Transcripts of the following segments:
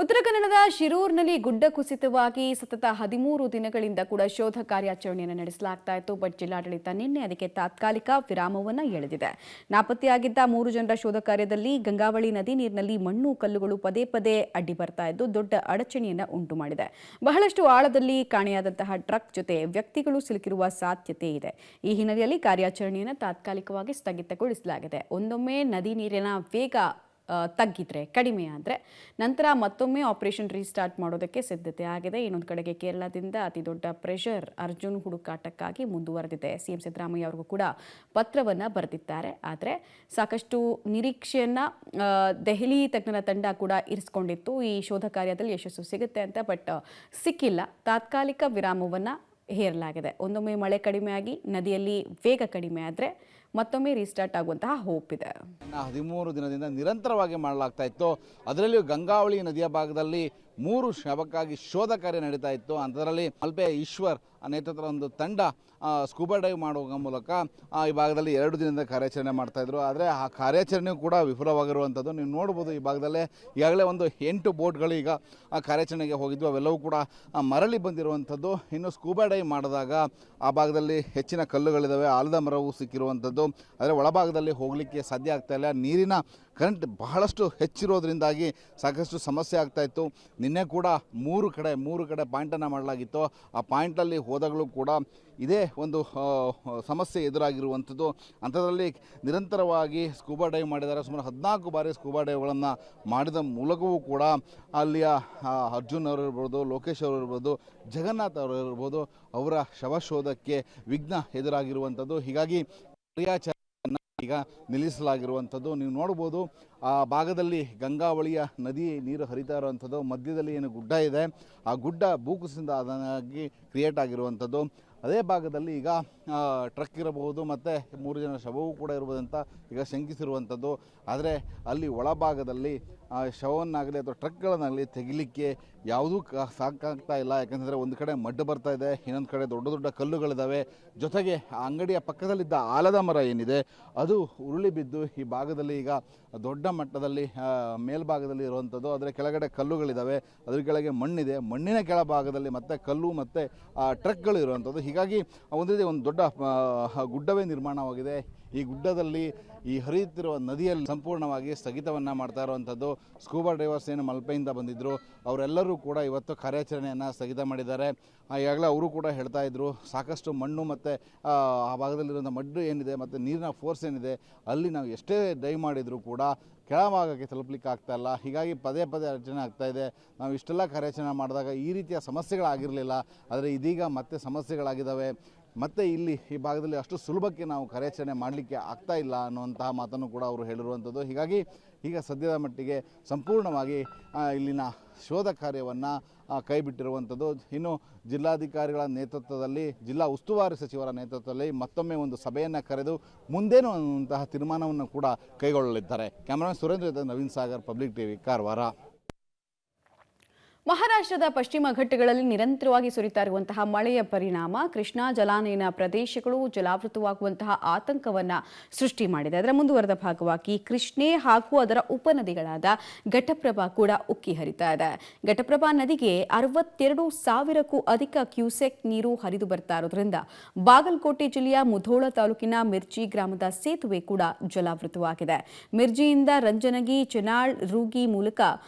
ಉತ್ತರ ಕನ್ನಡದ ಶಿರೂರಿನಲ್ಲಿ ಗುಡ್ಡ ಕುಸಿತವಾಗಿ ಸತತ 13 ದಿನಗಳಿಂದ ಕೂಡ ಶೋಧ ಕಾರ್ಯಾಚರಣೆಯನ್ನು ನಡೆಸಲಾಗ್ತಾ ಇತ್ತು. ಬಟ್ ಜಿಲ್ಲಾಡಳಿತ ನಿನ್ನೆ ಅದಕ್ಕೆ ತಾತ್ಕಾಲಿಕ ವಿರಾಮವನ್ನು ಎಳೆದಿದೆ. ನಾಪತ್ತೆಯಾಗಿದ್ದ 3 ಜನರ ಶೋಧ ಕಾರ್ಯದಲ್ಲಿ ಗಂಗಾವಳಿ ನದಿ ನೀರಿನಲ್ಲಿ ಮಣ್ಣು ಕಲ್ಲುಗಳು ಪದೇ ಪದೇ ಅಡ್ಡಿ ಬರ್ತಾ ಇದ್ದು ದೊಡ್ಡ ಅಡಚಣೆಯನ್ನು ಉಂಟು ಮಾಡಿದೆ. ಬಹಳಷ್ಟು ಆಳದಲ್ಲಿ ಕಾಣೆಯಾದಂತಹ ಟ್ರಕ್ ಜೊತೆ ವ್ಯಕ್ತಿಗಳು ಸಿಲುಕಿರುವ ಸಾಧ್ಯತೆ ಇದೆ. ಈ ಹಿನ್ನೆಲೆಯಲ್ಲಿ ಕಾರ್ಯಾಚರಣೆಯನ್ನು ತಾತ್ಕಾಲಿಕವಾಗಿ ಸ್ಥಗಿತಗೊಳಿಸಲಾಗಿದೆ. ಒಂದೊಮ್ಮೆ ನದಿ ನೀರಿನ ವೇಗ ತಗ್ಗಿದ್ರೆ ಕಡಿಮೆ ಆದರೆ ನಂತರ ಮತ್ತೊಮ್ಮೆ ಆಪರೇಷನ್ ರೀಸ್ಟಾರ್ಟ್ ಮಾಡೋದಕ್ಕೆ ಸಿದ್ಧತೆ ಆಗಿದೆ. ಇನ್ನೊಂದು ಕಡೆಗೆ ಕೇರಳದಿಂದ ಅತಿ ದೊಡ್ಡ ಪ್ರೆಷರ್ ಅರ್ಜುನ್ ಹುಡುಕಾಟಕ್ಕಾಗಿ ಮುಂದುವರೆದಿದೆ. ಸಿಎಂ ಸಿದ್ದರಾಮಯ್ಯ ಅವರಿಗೂ ಕೂಡ ಪತ್ರವನ್ನು ಬರೆದಿದ್ದಾರೆ. ಆದರೆ ಸಾಕಷ್ಟು ನಿರೀಕ್ಷೆಯನ್ನ ದೆಹಲಿ ತಜ್ಞರ ತಂಡ ಕೂಡ ಇರಿಸಿಕೊಂಡಿತ್ತು ಈ ಶೋಧ ಕಾರ್ಯದಲ್ಲಿ ಯಶಸ್ಸು ಸಿಗುತ್ತೆ ಅಂತ. ಬಟ್ ಸಿಕ್ಕಿಲ್ಲ. ತಾತ್ಕಾಲಿಕ ವಿರಾಮವನ್ನು ಹೇರಲಾಗಿದೆ. ಒಂದೊಮ್ಮೆ ಮಳೆ ಕಡಿಮೆಯಾಗಿ ನದಿಯಲ್ಲಿ ವೇಗ ಕಡಿಮೆ ಆದರೆ ಮತ್ತೊಮ್ಮೆ ರೀಸ್ಟಾರ್ಟ್ ಆಗುವಂತಹ ಹೋಪ್ ಇದೆ. 13 ದಿನದಿಂದ ನಿರಂತರವಾಗಿ ಮಾಡಲಾಗ್ತಾ ಇತ್ತು. ಅದರಲ್ಲಿಯೂ ಗಂಗಾವಳಿ ನದಿಯ ಭಾಗದಲ್ಲಿ 3 ಶವಕ್ಕಾಗಿ ಶೋಧ ಕಾರ್ಯ ನಡೀತಾ ಇತ್ತು. ಅದರಲ್ಲಿ ಮಲ್ಪೆ ಈಶ್ವರ್ ನೇತೃತ್ವದ ಒಂದು ತಂಡ ಸ್ಕೂಬಾ ಡೈವ್ ಮಾಡುವ ಮೂಲಕ ಈ ಭಾಗದಲ್ಲಿ 2 ದಿನದಿಂದ ಕಾರ್ಯಾಚರಣೆ ಮಾಡ್ತಾಯಿದ್ರು. ಆದರೆ ಆ ಕಾರ್ಯಾಚರಣೆಯೂ ಕೂಡ ವಿಫಲವಾಗಿರುವಂಥದ್ದು ನೀವು ನೋಡ್ಬೋದು. ಈ ಭಾಗದಲ್ಲೇ ಈಗಾಗಲೇ ಒಂದು 8 ಬೋಟ್ಗಳು ಈಗ ಆ ಕಾರ್ಯಾಚರಣೆಗೆ ಹೋಗಿದ್ವು. ಅವೆಲ್ಲವೂ ಕೂಡ ಮರಳಿ ಬಂದಿರುವಂಥದ್ದು. ಇನ್ನು ಸ್ಕೂಬಾ ಡೈವ್ ಮಾಡಿದಾಗ ಆ ಭಾಗದಲ್ಲಿ ಹೆಚ್ಚಿನ ಕಲ್ಲುಗಳಿದ್ದಾವೆ, ಆಲದ ಮರವು ಸಿಕ್ಕಿರುವಂಥದ್ದು. ಆದರೆ ಒಳಭಾಗದಲ್ಲಿ ಹೋಗಲಿಕ್ಕೆ ಸಾಧ್ಯ ಆಗ್ತಾ ಇಲ್ಲ. ನೀರಿನ ಕರೆಂಟ್ ಬಹಳಷ್ಟು ಹೆಚ್ಚಿರೋದ್ರಿಂದಾಗಿ ಸಾಕಷ್ಟು ಸಮಸ್ಯೆ ಆಗ್ತಾಯಿತ್ತು. ನಿನ್ನೆ ಕೂಡ 3 ಕಡೆ ಪಾಯಿಂಟನ್ನು ಮಾಡಲಾಗಿತ್ತು. ಆ ಪಾಯಿಂಟಲ್ಲಿ ಹೋದಾಗಲೂ ಕೂಡ ಇದೇ ಒಂದು ಸಮಸ್ಯೆ ಎದುರಾಗಿರುವಂಥದ್ದು. ಅಂಥದ್ರಲ್ಲಿ ನಿರಂತರವಾಗಿ ಸ್ಕೂಬಾ ಡೈವ್ ಮಾಡಿದ್ದಾರೆ. ಸುಮಾರು 14 ಬಾರಿ ಸ್ಕೂಬಾ ಡೈವ್ಗಳನ್ನು ಮಾಡಿದ ಮೂಲಕವೂ ಕೂಡ ಅಲ್ಲಿಯ ಅರ್ಜುನ್ ಅವರು ಇರ್ಬೋದು, ಲೋಕೇಶ್ ಅವರು ಇರ್ಬೋದು, ಜಗನ್ನಾಥ್ ಅವರು ಇರ್ಬೋದು, ಅವರ ಶವಶೋಧಕ್ಕೆ ವಿಘ್ನ ಎದುರಾಗಿರುವಂಥದ್ದು. ಹೀಗಾಗಿ ಈಗ ನಿಲ್ಲಿಸಲಾಗಿರುವಂಥದ್ದು ನೀವು ನೋಡ್ಬೋದು. ಆ ಭಾಗದಲ್ಲಿ ಗಂಗಾವಳಿಯ ನದಿ ನೀರು ಹರಿತಾ ಇರುವಂಥದ್ದು. ಮಧ್ಯದಲ್ಲಿ ಏನು ಗುಡ್ಡ ಇದೆ, ಆ ಗುಡ್ಡ ಭೂಕುಸಿತದಿಂದ ಆಗಿ ಕ್ರಿಯೇಟ್ ಆಗಿರುವಂಥದ್ದು. ಅದೇ ಭಾಗದಲ್ಲಿ ಈಗ ಟ್ರಕ್ ಇರಬಹುದು ಮತ್ತು 3 ಜನ ಶವವೂ ಕೂಡ ಇರ್ಬೋದು ಅಂತ ಈಗ ಶಂಕಿಸಿರುವಂಥದ್ದು. ಆದರೆ ಅಲ್ಲಿ ಒಳಭಾಗದಲ್ಲಿ ಶವವನ್ನಾಗಲಿ ಅಥವಾ ಟ್ರಕ್ಗಳನ್ನಾಗಲಿ ತೆಗಿಲಿಕ್ಕೆ ಯಾವುದೂ ಸಾಕಾಗ್ತಾ ಇಲ್ಲ. ಯಾಕಂದರೆ ಒಂದು ಕಡೆ ಮಡ್ಡು ಬರ್ತಾ ಇದೆ, ಇನ್ನೊಂದು ಕಡೆ ದೊಡ್ಡ ದೊಡ್ಡ ಕಲ್ಲುಗಳಿದ್ದಾವೆ. ಜೊತೆಗೆ ಆ ಅಂಗಡಿಯ ಪಕ್ಕದಲ್ಲಿದ್ದ ಆಲದ ಮರ ಏನಿದೆ ಅದು ಉರುಳಿ ಬಿದ್ದು ಈ ಭಾಗದಲ್ಲಿ ಈಗ ದೊಡ್ಡ ಮಟ್ಟದಲ್ಲಿ ಮೇಲ್ಭಾಗದಲ್ಲಿ ಇರುವಂಥದ್ದು. ಅದರ ಕೆಳಗಡೆ ಕಲ್ಲುಗಳಿದ್ದಾವೆ, ಅದ್ರ ಕೆಳಗೆ ಮಣ್ಣಿದೆ, ಮಣ್ಣಿನ ಕೆಳಭಾಗದಲ್ಲಿ ಮತ್ತೆ ಕಲ್ಲು ಮತ್ತು ಟ್ರಕ್ಗಳು ಇರುವಂಥದ್ದು. ಹೀಗಾಗಿ ಒಂದು ರೀತಿ ಒಂದು ದೊಡ್ಡ ಗುಡ್ಡವೇ ನಿರ್ಮಾಣವಾಗಿದೆ. ಈ ಗುಡ್ಡದಲ್ಲಿ ಈ ಹರಿಯುತ್ತಿರುವ ನದಿಯಲ್ಲಿ ಸಂಪೂರ್ಣವಾಗಿ ಸ್ಥಗಿತವನ್ನು ಮಾಡ್ತಾ ಇರುವಂಥದ್ದು. ಸ್ಕೂಬಾ ಡೈವರ್ಸ್ ಏನು ಮಲ್ಪೆಯಿಂದ ಬಂದಿದ್ದರು ಅವರೆಲ್ಲರೂ ಕೂಡ ಇವತ್ತು ಕಾರ್ಯಾಚರಣೆಯನ್ನು ಸ್ಥಗಿತ ಮಾಡಿದ್ದಾರೆ. ಈಗಾಗಲೇ ಅವರು ಕೂಡ ಹೇಳ್ತಾ ಇದ್ರು, ಸಾಕಷ್ಟು ಮಣ್ಣು ಮತ್ತು ಆ ಭಾಗದಲ್ಲಿರುವಂಥ ಮಡ್ಡು ಏನಿದೆ ಮತ್ತು ನೀರಿನ ಫೋರ್ಸ್ ಏನಿದೆ ಅಲ್ಲಿ ನಾವು ಎಷ್ಟೇ ಡೈವ್ ಮಾಡಿದರೂ ಕೂಡ ಕೆಳಭಾಗಕ್ಕೆ ತಲುಪಲಿಕ್ಕೆ ಆಗ್ತಾ ಇಲ್ಲ. ಹೀಗಾಗಿ ಪದೇ ಪದೇ ಅಡಚಣೆ ಆಗ್ತಾ ಇದೆ. ನಾವು ಇಷ್ಟೆಲ್ಲ ಕಾರ್ಯಾಚರಣೆ ಮಾಡಿದಾಗ ಈ ರೀತಿಯ ಸಮಸ್ಯೆಗಳಾಗಿರಲಿಲ್ಲ, ಆದರೆ ಇದೀಗ ಮತ್ತೆ ಸಮಸ್ಯೆಗಳಾಗಿದ್ದಾವೆ. ಮತ್ತು ಇಲ್ಲಿ ಈ ಭಾಗದಲ್ಲಿ ಅಷ್ಟು ಸುಲಭಕ್ಕೆ ನಾವು ಕಾರ್ಯಾಚರಣೆ ಮಾಡಲಿಕ್ಕೆ ಆಗ್ತಾ ಇಲ್ಲ ಅನ್ನುವಂತಹ ಮಾತನ್ನು ಕೂಡ ಅವರು ಹೇಳಿರುವಂಥದ್ದು. ಹೀಗಾಗಿ ಈಗ ಸದ್ಯದ ಮಟ್ಟಿಗೆ ಸಂಪೂರ್ಣವಾಗಿ ಇಲ್ಲಿನ ಶೋಧ ಕಾರ್ಯವನ್ನು ಕೈ ಬಿಟ್ಟಿರುವಂಥದ್ದು. ಇನ್ನು ಜಿಲ್ಲಾಧಿಕಾರಿಗಳ ನೇತೃತ್ವದಲ್ಲಿ, ಜಿಲ್ಲಾ ಉಸ್ತುವಾರಿ ಸಚಿವರ ನೇತೃತ್ವದಲ್ಲಿ ಮತ್ತೊಮ್ಮೆ ಒಂದು ಸಭೆಯನ್ನು ಕರೆದು ಮುಂದೇನು ಅನ್ನುವಂತಹ ತೀರ್ಮಾನವನ್ನು ಕೂಡ ಕೈಗೊಳ್ಳಲಿದ್ದಾರೆ. ಕ್ಯಾಮರಾಮನ್ ಸುರೇಂದ್ರ ಜೊತೆ ನವೀನ್ ಸಾಗರ್, ಪಬ್ಲಿಕ್ ಟಿವಿ, ಕಾರವಾರ. ಮಹಾರಾಷ್ಟ್ರದ ಪಶ್ಚಿಮ ಘಟ್ಟಗಳಲ್ಲಿ ನಿರಂತರವಾಗಿ ಸುರಿತಾ ಇರುವಂತಹ ಮಳೆಯ ಪರಿಣಾಮ ಕೃಷ್ಣಾ ಜಲಾನಯನ ಪ್ರದೇಶಗಳು ಜಲಾವೃತವಾಗುವಂತಹ ಆತಂಕವನ್ನು ಸೃಷ್ಟಿ ಮಾಡಿದೆ. ಅದರ ಮುಂದುವರೆದ ಭಾಗವಾಗಿ ಕೃಷ್ಣೆ ಹಾಗೂ ಅದರ ಉಪನದಿಗಳಾದ ಘಟಪ್ರಭಾ ಕೂಡ ಉಕ್ಕಿ ಹರಿತಾ ಇದೆ. ಘಟಪ್ರಭಾ ನದಿಗೆ 62,000ಕ್ಕೂ ಅಧಿಕ ಕ್ಯೂಸೆಕ್ ನೀರು ಹರಿದು ಬರ್ತಾ ಇರೋದ್ರಿಂದ ಬಾಗಲಕೋಟೆ ಜಿಲ್ಲೆಯ ಮುಧೋಳ ತಾಲೂಕಿನ ಮಿರ್ಜಿ ಗ್ರಾಮದ ಸೇತುವೆ ಕೂಡ ಜಲಾವೃತವಾಗಿದೆ. ಮಿರ್ಜಿಯಿಂದ ರಂಜನಗಿ, ಚೆನಾಳ್, ರೂಗಿ ಮೂಲಕ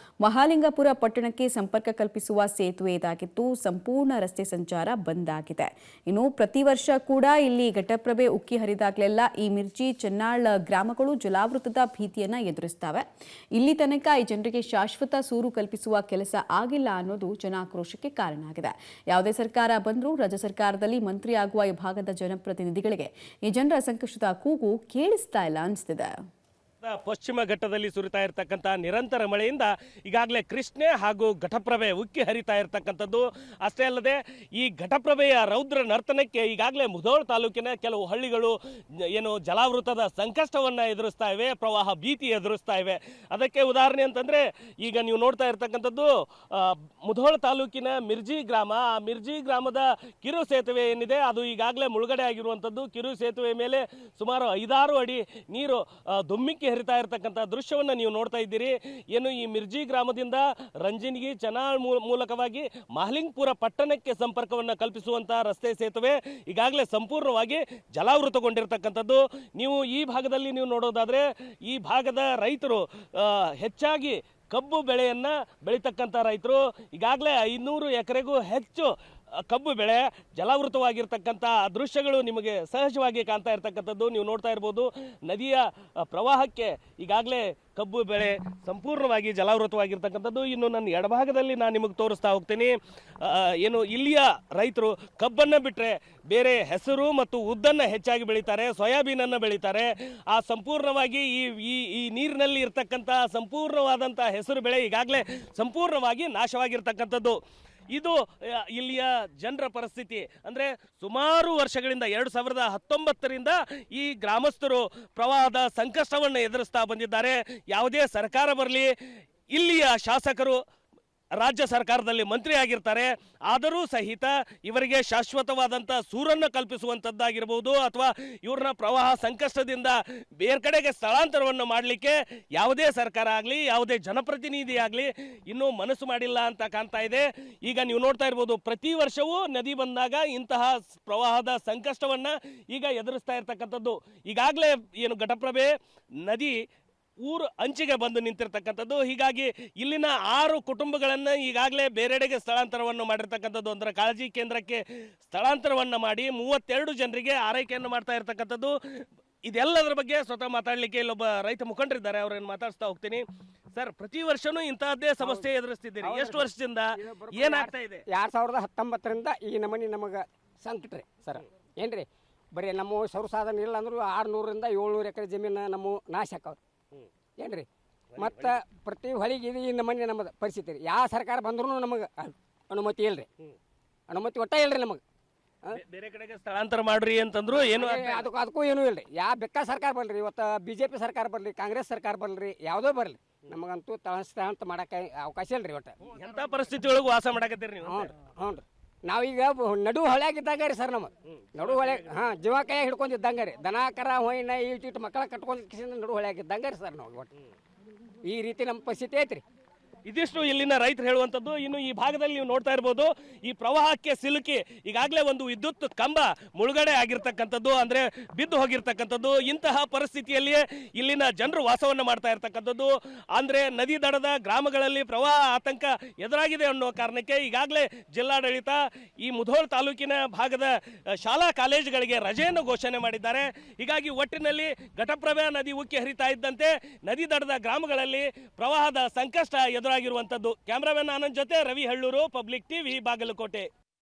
ಮಹಾಲಿಂಗಪುರ ಪಟ್ಟಣಕ್ಕೆ ಸಂಪರ್ಕ ಕಲ್ಪಿಸುವ ಸೇತುವೆ ಇದಾಗಿತ್ತು. ಸಂಪೂರ್ಣ ರಸ್ತೆ ಸಂಚಾರ ಬಂದ್ ಆಗಿದೆ. ಇನ್ನು ಪ್ರತಿ ವರ್ಷ ಕೂಡ ಇಲ್ಲಿ ಘಟಪ್ರಭೆ ಉಕ್ಕಿ ಹರಿದಾಗಲೆಲ್ಲ ಈ ಮಿರ್ಜಿ, ಚೆನ್ನಾಳ್ ಗ್ರಾಮಗಳು ಜಲಾವೃತದ ಭೀತಿಯನ್ನ ಎದುರಿಸ್ತವೆ. ಇಲ್ಲಿ ತನಕ ಈ ಜನರಿಗೆ ಶಾಶ್ವತ ಸೂರು ಕಲ್ಪಿಸುವ ಕೆಲಸ ಆಗಿಲ್ಲ ಅನ್ನೋದು ಜನಾಕ್ರೋಶಕ್ಕೆ ಕಾರಣ ಆಗಿದೆ. ಯಾವುದೇ ಸರ್ಕಾರ ಬಂದರೂ ರಾಜ್ಯ ಸರ್ಕಾರದಲ್ಲಿ ಮಂತ್ರಿ ಆಗುವ ಈ ಭಾಗದ ಜನಪ್ರತಿನಿಧಿಗಳಿಗೆ ಈ ಜನರ ಸಂಕಷ್ಟದ ಕೂಗು ಕೇಳಿಸ್ತಾ ಇಲ್ಲ ಅನಿಸ್ತಿದೆ. ಪಶ್ಚಿಮ ಘಟ್ಟದಲ್ಲಿ ಸುರಿತಾ ಇರತಕ್ಕಂಥ ನಿರಂತರ ಮಳೆಯಿಂದ ಈಗಾಗಲೇ ಕೃಷ್ಣೆ ಹಾಗೂ ಘಟಪ್ರಭೆ ಉಕ್ಕಿ ಹರಿತಾ ಇರತಕ್ಕಂಥದ್ದು. ಅಷ್ಟೇ ಅಲ್ಲದೆ ಈ ಘಟಪ್ರಭೆಯ ರೌದ್ರ ನರ್ತನಕ್ಕೆ ಈಗಾಗಲೇ ಮುಧೋಳ ತಾಲೂಕಿನ ಕೆಲವು ಹಳ್ಳಿಗಳು ಏನು ಜಲಾವೃತದ ಸಂಕಷ್ಟವನ್ನು ಎದುರಿಸ್ತಾ ಇವೆ, ಪ್ರವಾಹ ಭೀತಿ ಎದುರಿಸ್ತಾ ಇವೆ. ಅದಕ್ಕೆ ಉದಾಹರಣೆ ಅಂತಂದರೆ ಈಗ ನೀವು ನೋಡ್ತಾ ಇರತಕ್ಕಂಥದ್ದು ಮುಧೋಳ ತಾಲೂಕಿನ ಮಿರ್ಜಿ ಗ್ರಾಮ. ಆ ಮಿರ್ಜಿ ಗ್ರಾಮದ ಕಿರು ಸೇತುವೆ ಏನಿದೆ ಅದು ಈಗಾಗಲೇ ಮುಳುಗಡೆ ಆಗಿರುವಂಥದ್ದು. ಕಿರು ಸೇತುವೆ ಮೇಲೆ ಸುಮಾರು 5-6 ಅಡಿ ನೀರು ಧುಮ್ಮಿಕ್ಕಿ ಉಕ್ಕಿ ಹರಿತಾ ಇರತಕ್ಕಂಥ ದೃಶ್ಯವನ್ನು ನೀವು ನೋಡ್ತಾ ಇದ್ದೀರಿ. ಏನು ಈ ಮಿರ್ಜಿ ಗ್ರಾಮದಿಂದ ರಂಜನ್ಗಿ ಚನಾಳ್ ಮೂಲಕವಾಗಿ ಮಹಲಿಂಗ್ಪುರ ಪಟ್ಟಣಕ್ಕೆ ಸಂಪರ್ಕವನ್ನು ಕಲ್ಪಿಸುವಂಥ ರಸ್ತೆ ಸೇತುವೆ ಈಗಾಗಲೇ ಸಂಪೂರ್ಣವಾಗಿ ಜಲಾವೃತಗೊಂಡಿರ್ತಕ್ಕಂಥದ್ದು. ನೀವು ಈ ಭಾಗದಲ್ಲಿ ನೀವು ನೋಡೋದಾದರೆ ಈ ಭಾಗದ ರೈತರು ಹೆಚ್ಚಾಗಿ ಕಬ್ಬು ಬೆಳೆಯನ್ನು ಬೆಳೀತಕ್ಕಂಥ ರೈತರು. ಈಗಾಗಲೇ 500 ಎಕರೆಗೂ ಹೆಚ್ಚು ಕಬ್ಬು ಬೆಳೆ ಜಲಾವೃತವಾಗಿರ್ತಕ್ಕಂಥ ದೃಶ್ಯಗಳು ನಿಮಗೆ ಸಹಜವಾಗಿ ಕಾಣ್ತಾ ಇರ್ತಕ್ಕಂಥದ್ದು. ನೀವು ನೋಡ್ತಾ ಇರ್ಬೋದು, ನದಿಯ ಪ್ರವಾಹಕ್ಕೆ ಈಗಾಗಲೇ ಕಬ್ಬು ಬೆಳೆ ಸಂಪೂರ್ಣವಾಗಿ ಜಲಾವೃತವಾಗಿರ್ತಕ್ಕಂಥದ್ದು. ಇನ್ನು ನನ್ನ ಎಡಭಾಗದಲ್ಲಿ ನಾನು ನಿಮಗೆ ತೋರಿಸ್ತಾ ಹೋಗ್ತೀನಿ. ಏನು ಇಲ್ಲಿಯ ರೈತರು ಕಬ್ಬನ್ನು ಬಿಟ್ಟರೆ ಬೇರೆ ಹೆಸರು ಮತ್ತು ಉದ್ದನ್ನು ಹೆಚ್ಚಾಗಿ ಬೆಳೀತಾರೆ, ಸೋಯಾಬೀನನ್ನು ಬೆಳೀತಾರೆ. ಆ ಸಂಪೂರ್ಣವಾಗಿ ಈ ನೀರಿನಲ್ಲಿ ಇರ್ತಕ್ಕಂಥ ಸಂಪೂರ್ಣವಾದಂಥ ಹೆಸರು ಬೆಳೆ ಈಗಾಗಲೇ ಸಂಪೂರ್ಣವಾಗಿ ನಾಶವಾಗಿರ್ತಕ್ಕಂಥದ್ದು. ಇದು ಇಲ್ಲಿಯ ಜನರ ಪರಿಸ್ಥಿತಿ. ಅಂದರೆ ಸುಮಾರು ವರ್ಷಗಳಿಂದ 2019ರಿಂದ ಈ ಗ್ರಾಮಸ್ಥರು ಪ್ರವಾಹದ ಸಂಕಷ್ಟವನ್ನು ಎದುರಿಸ್ತಾ ಬಂದಿದ್ದಾರೆ. ಯಾವುದೇ ಸರ್ಕಾರ ಬರಲಿ, ಇಲ್ಲಿಯ ಶಾಸಕರು ರಾಜ್ಯ ಸರ್ಕಾರದಲ್ಲಿ ಮಂತ್ರಿ ಆಗಿರ್ತಾರೆ, ಆದರೂ ಸಹಿತ ಇವರಿಗೆ ಶಾಶ್ವತವಾದಂಥ ಸೂರನ್ನು ಕಲ್ಪಿಸುವಂಥದ್ದಾಗಿರ್ಬೋದು ಅಥವಾ ಇವ್ರನ್ನ ಪ್ರವಾಹ ಸಂಕಷ್ಟದಿಂದ ಬೇರೆ ಕಡೆಗೆ ಸ್ಥಳಾಂತರವನ್ನು ಮಾಡಲಿಕ್ಕೆ ಯಾವುದೇ ಸರ್ಕಾರ ಆಗಲಿ ಯಾವುದೇ ಜನಪ್ರತಿನಿಧಿ ಆಗಲಿ ಇನ್ನೂ ಮನಸ್ಸು ಮಾಡಿಲ್ಲ ಅಂತ ಕಾಣ್ತಾ ಇದೆ. ಈಗ ನೀವು ನೋಡ್ತಾ ಇರ್ಬೋದು, ಪ್ರತಿ ವರ್ಷವೂ ನದಿ ಬಂದಾಗ ಇಂತಹ ಪ್ರವಾಹದ ಸಂಕಷ್ಟವನ್ನು ಈಗ ಎದುರಿಸ್ತಾ ಇರ್ತಕ್ಕಂಥದ್ದು. ಈಗಾಗಲೇ ಏನು ಘಟಪ್ರಭೆ ನದಿ ಊರು ಅಂಚಿಗೆ ಬಂದು ನಿಂತಿರ್ತಕ್ಕಂಥದ್ದು. ಹೀಗಾಗಿ ಇಲ್ಲಿನ 6 ಕುಟುಂಬಗಳನ್ನು ಈಗಾಗಲೇ ಬೇರೆಡೆಗೆ ಸ್ಥಳಾಂತರವನ್ನು ಮಾಡಿರ್ತಕ್ಕಂಥದ್ದು. ಅಂದರೆ ಕಾಳಜಿ ಕೇಂದ್ರಕ್ಕೆ ಸ್ಥಳಾಂತರವನ್ನು ಮಾಡಿ 32 ಜನರಿಗೆ ಆರೈಕೆಯನ್ನು ಮಾಡ್ತಾ ಇರ್ತಕ್ಕಂಥದ್ದು. ಇದೆಲ್ಲದರ ಬಗ್ಗೆ ಸ್ವತಃ ಮಾತಾಡಲಿಕ್ಕೆ ಇಲ್ಲೊಬ್ಬ ರೈತ ಮುಖಂಡರಿದ್ದಾರೆ, ಅವರನ್ನು ಮಾತಾಡಿಸ್ತಾ ಹೋಗ್ತೀನಿ. ಸರ್, ಪ್ರತಿ ವರ್ಷನೂ ಇಂತಹದ್ದೇ ಸಮಸ್ಯೆ ಎದುರಿಸ್ತಿದ್ದೀರಿ, ಎಷ್ಟು ವರ್ಷದಿಂದ ಏನಾಗ್ತಾ ಇದೆ? 2019ರಿಂದ ಈ ನಮೂನಿ ನಮಗೆ ಸಂಕಟ ರೀ ಸರ್. ಏನ್ರಿ ಬರೀ ನಮ್ಮ ಸೌರ ಸಾಧನ ಇಲ್ಲ ಅಂದ್ರೂ 600ರಿಂದ 700 ಎಕರೆ ಜಮೀನು ನಮ್ಮ ನಾಶ ಆಕಾವ್ರಿ. ಏನ್ರಿ ಮತ್ತು ಪ್ರತಿ ಹೊಳಿಗೆ ಇದು ಈ ನಮೂನಿ ನಮ್ಮದು ಪರಿಸ್ಥಿತಿ ರೀ. ಯಾವ ಸರ್ಕಾರ ಬಂದ್ರೂ ನಮಗೆ ಅನುಮತಿ ಇಲ್ರಿ, ಅನುಮತಿ ಒಟ್ಟ ಇಲ್ರಿ ನಮಗೆ. ಬೇರೆ ಕಡೆಗೆ ಸ್ಥಳಾಂತರ ಮಾಡ್ರಿ ಅಂತಂದ್ರು ಏನು ಅದಕ್ಕೂ ಏನೂ ಇಲ್ರಿ. ಯಾವ ಬೆಕ್ಕ ಸರ್ಕಾರ ಬರಲಿ, ಇವತ್ತು BJP ಸರ್ಕಾರ ಬರಲಿ, ಕಾಂಗ್ರೆಸ್ ಸರ್ಕಾರ ಬರಲಿ, ಯಾವುದೋ ಬರಲಿ, ನಮಗಂತೂ ಸ್ಥಳಾಂತರ ಮಾಡೋಕೆ ಅವಕಾಶ ಇಲ್ರಿ. ಒಟ್ಟು ಎಂಥ ಪರಿಸ್ಥಿತಿ ಒಳಗೆ ವಾಸ ಮಾಡಕತ್ತೀರಿ ನೀವು? ಹ್ಞೂ ರೀ. ನಾವೀಗ ನಡು ಹೊಳ್ಯಾಗಿದ್ದಾಗ ರೀ ಸರ್, ನಮಗೆ ನಡು ಹೊಳೆ ಜೀವ ಕೈ ಹಿಡ್ಕೊಂಡಿದ್ದಂಗೆ ರೀ. ದನ ಕರ ಹೊಯ್ನ ಇಟ್ಟು ಮಕ್ಕಳ ಕಟ್ಕೊಂಡು ನಡು ಹೊಳ್ಯಾಗಿದ್ದಂಗೆ ರೀ ಸರ್. ನಾವು ಒಟ್ಟು ಈ ರೀತಿ ನಮ್ಮ ಪರಿಸ್ಥಿತಿ ಐತ್ರಿ. ಇದಿಷ್ಟು ಇಲ್ಲಿನ ರೈತರು ಹೇಳುವಂಥದ್ದು. ಇನ್ನು ಈ ಭಾಗದಲ್ಲಿ ನೀವು ನೋಡ್ತಾ ಇರ್ಬೋದು, ಈ ಪ್ರವಾಹಕ್ಕೆ ಸಿಲುಕಿ ಈಗಾಗಲೇ ಒಂದು ವಿದ್ಯುತ್ ಕಂಬ ಮುಳುಗಡೆ ಆಗಿರ್ತಕ್ಕಂಥದ್ದು, ಅಂದರೆ ಬಿದ್ದು ಹೋಗಿರ್ತಕ್ಕಂಥದ್ದು. ಇಂತಹ ಪರಿಸ್ಥಿತಿಯಲ್ಲಿಯೇ ಇಲ್ಲಿನ ಜನರು ವಾಸವನ್ನು ಮಾಡ್ತಾ ಇರ್ತಕ್ಕಂಥದ್ದು. ಅಂದರೆ ನದಿ ದಡದ ಗ್ರಾಮಗಳಲ್ಲಿ ಪ್ರವಾಹ ಆತಂಕ ಎದುರಾಗಿದೆ ಅನ್ನೋ ಕಾರಣಕ್ಕೆ ಈಗಾಗಲೇ ಜಿಲ್ಲಾಡಳಿತ ಈ ಮುಧೋಳ್ ತಾಲೂಕಿನ ಭಾಗದ ಶಾಲಾ ಕಾಲೇಜುಗಳಿಗೆ ರಜೆಯನ್ನು ಘೋಷಣೆ ಮಾಡಿದ್ದಾರೆ. ಹೀಗಾಗಿ ಒಟ್ಟಿನಲ್ಲಿ ಘಟಪ್ರಭಾ ನದಿ ಉಕ್ಕಿ ಹರಿತಾ ಇದ್ದಂತೆ ನದಿ ದಡದ ಗ್ರಾಮಗಳಲ್ಲಿ ಪ್ರವಾಹದ ಸಂಕಷ್ಟ ಎದುರಾಗಿರುವಂಥದ್ದು. ಕ್ಯಾಮ್ರಾಮನ್ ಆನಂದ್ ಜೊತೆ ರವಿ ಹಳ್ಳೂರು, ಪಬ್ಲಿಕ್ ಟಿವಿ, ಬಾಗಲಕೋಟೆ.